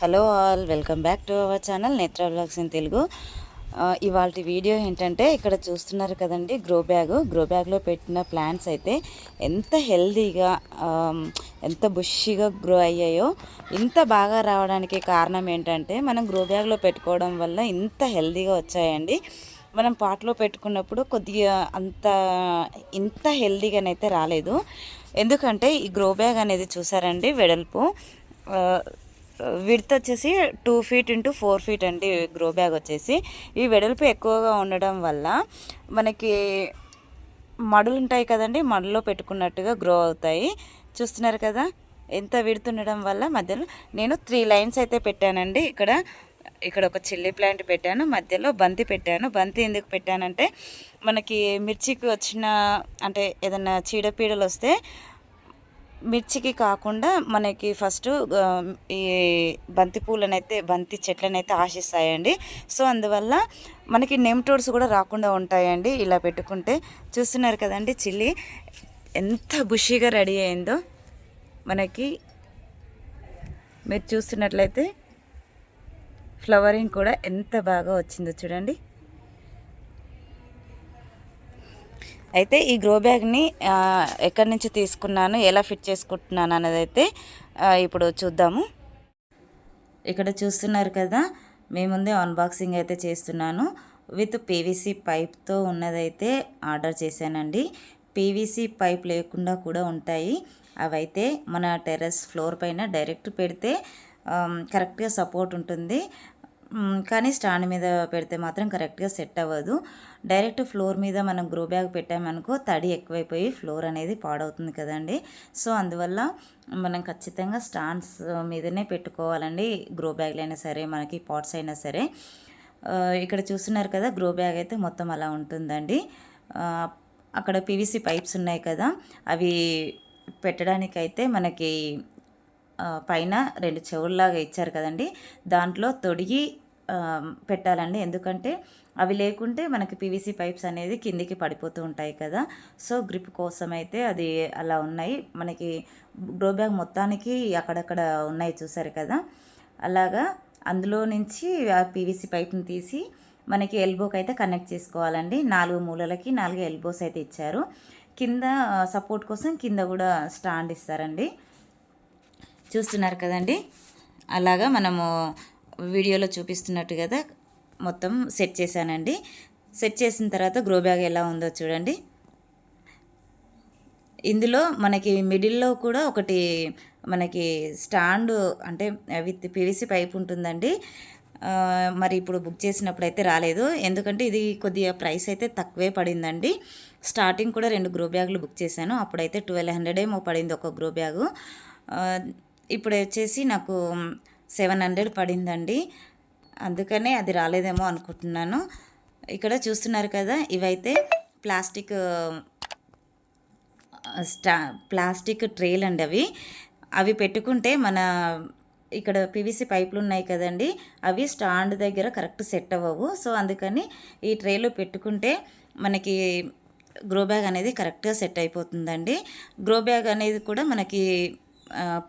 Hello all, welcome back to our channel నేత్ర vlogs in Telugu. ఇవాళ video ఏంటంటే, ఇక్కడ చూస్తున్నారు కదండి, గ్రో బ్యాగ్లో పెట్టిన ప్లాంట్స్ అయితే ఎంత హెల్దీగా ఎంత బుషిగా గ్రో అయ్యాయో. ఇంత బాగా రావడానికి కారణం ఏంటంటే, మనం గ్రో బ్యాగ్లో పెట్టుకోవడం వల్ల ఇంత హెల్దీగా వచ్చాయండి. మనం పాట్లో పెట్టుకున్నప్పుడు కొద్దిగా ఇంత హెల్దీగానైతే రాలేదు. ఎందుకంటే ఈ గ్రో బ్యాగ్ అనేది చూసారండి, వెడల్పు విడ్త్ వచ్చేసి 2 feet ఇంటూ 4 feet అండి గ్రో బ్యాగ్ వచ్చేసి. ఈ వెడల్పు ఎక్కువగా ఉండడం వల్ల మనకి మడులు ఉంటాయి కదండి, మడులో పెట్టుకున్నట్టుగా గ్రో అవుతాయి. చూస్తున్నారు కదా ఎంత విడ్త్ ఉండడం వల్ల. మధ్యలో నేను 3 lines అయితే పెట్టానండి. ఇక్కడ ఒక చిల్లీ ప్లాంట్ పెట్టాను, మధ్యలో బంతి పెట్టాను. బంతి ఎందుకు పెట్టానంటే, మనకి మిర్చికి వచ్చిన అంటే ఏదైనా చీడపీడలు వస్తే మిర్చికి కాకుండా మనకి ఫస్ట్ ఈ బంతి చెట్లనైతే ఆశిస్తాయండి. సో అందువల్ల మనకి నెమ్టోడ్స్ కూడా రాకుండా ఉంటాయండి ఇలా పెట్టుకుంటే. చూస్తున్నారు కదండి చిల్లీ ఎంత బుషీగా రెడీ అయిందో. మనకి మీరు చూస్తున్నట్లయితే ఫ్లవరింగ్ కూడా ఎంత బాగా వచ్చిందో చూడండి. అయితే ఈ గ్రో బ్యాగ్ని ఎక్కడి నుంచి తీసుకున్నాను, ఎలా ఫిట్ చేసుకుంటున్నాను అన్నది అయితే ఇప్పుడు చూద్దాము. ఇక్కడ చూస్తున్నారు కదా, మీ ముందే అన్బాక్సింగ్ అయితే చేస్తున్నాను. విత్ పీవీసీ పైప్తో ఉన్నదైతే ఆర్డర్ చేశానండి. పీవీసీ పైప్ లేకుండా కూడా ఉంటాయి. అవైతే మన టెర్రస్ ఫ్లోర్ పైన డైరెక్ట్ పెడితే కరెక్ట్గా సపోర్ట్ ఉంటుంది. కానీ స్టాండ్ మీద పెడితే మాత్రం కరెక్ట్గా సెట్ అవ్వదు. డైరెక్ట్ ఫ్లోర్ మీద మనం గ్రో బ్యాగ్ పెట్టామనుకో తడి ఎక్కువైపోయి ఫ్లోర్ అనేది పాడవుతుంది కదండి. సో అందువల్ల మనం ఖచ్చితంగా స్టాండ్స్ మీదనే పెట్టుకోవాలండి. గ్రో బ్యాగ్లు అయినా సరే, మనకి పాట్స్ అయినా సరే. ఇక్కడ చూస్తున్నారు కదా, గ్రో బ్యాగ్ అయితే మొత్తం అలా ఉంటుందండి. అక్కడ పీవీసీ పైప్స్ ఉన్నాయి కదా, అవి పెట్టడానికైతే మనకి పైన 2 చెవుల్లాగా ఇచ్చారు కదండి, దాంట్లో తొడిగి పెట్టాలండి. ఎందుకంటే అవి లేకుంటే మనకి పీవీసీ పైప్స్ అనేది కిందికి పడిపోతూ ఉంటాయి కదా. సో గ్రిప్ కోసం అయితే అది అలా ఉన్నాయి. మనకి గ్రో బ్యాగ్ మొత్తానికి అక్కడక్కడ ఉన్నాయి చూసారు కదా. అలాగా అందులో నుంచి ఆ పీవీసీ పైప్ని తీసి మనకి ఎల్బోకి అయితే కనెక్ట్ చేసుకోవాలండి. 4 మూలలకి 4 ఎల్బోస్ అయితే ఇచ్చారు. కింద సపోర్ట్ కోసం కింద కూడా స్టాండ్ ఇస్తారండి. చూస్తున్నారు కదండి, అలాగా మనము వీడియోలో చూపిస్తున్నట్టు కదా మొత్తం సెట్ చేశానండి. సెట్ చేసిన తర్వాత గ్రో బ్యాగ్ ఎలా ఉందో చూడండి. ఇందులో మనకి మిడిల్లో కూడా ఒకటి మనకి స్టాండ్ అంటే విత్ పీవీసీ పైప్ ఉంటుందండి. మరి ఇప్పుడు బుక్ చేసినప్పుడు అయితే రాలేదు, ఎందుకంటే ఇది కొద్దిగా ప్రైస్ అయితే తక్కువే పడిందండి. స్టార్టింగ్ కూడా 2 గ్రో బ్యాగులు బుక్ చేశాను, అప్పుడైతే 1200 ఏమో పడింది ఒక గ్రో బ్యాగు. ఇప్పుడు వచ్చేసి నాకు 700 పడిందండి. అందుకనే అది రాలేదేమో అనుకుంటున్నాను. ఇక్కడ చూస్తున్నారు కదా, ఇవైతే ప్లాస్టిక్ ట్రేలు అండి. అవి పెట్టుకుంటే మన ఇక్కడ పీవీసీ పైపులు ఉన్నాయి కదండి, అవి స్టాండ్ దగ్గర కరెక్ట్ సెట్ అవ్వవు. సో అందుకని ఈ ట్రేలో పెట్టుకుంటే మనకి గ్రో బ్యాగ్ అనేది కరెక్ట్గా సెట్ అయిపోతుందండి. గ్రో బ్యాగ్ అనేది కూడా మనకి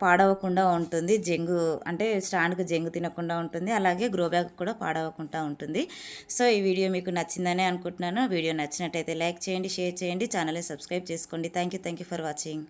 పాడవకుండా ఉంటుంది. అంటే స్టాండ్కి జంగు తినకుండా ఉంటుంది. అలాగే గ్రో బ్యాగ్ కూడా పాడవకుండా ఉంటుంది. సో ఈ వీడియో మీకు నచ్చిందని అనుకుంటున్నాను. వీడియో నచ్చినట్టయితే లైక్ చేయండి, షేర్ చేయండి, ఛానల్ని సబ్స్క్రైబ్ చేసుకోండి. Thank you for watching.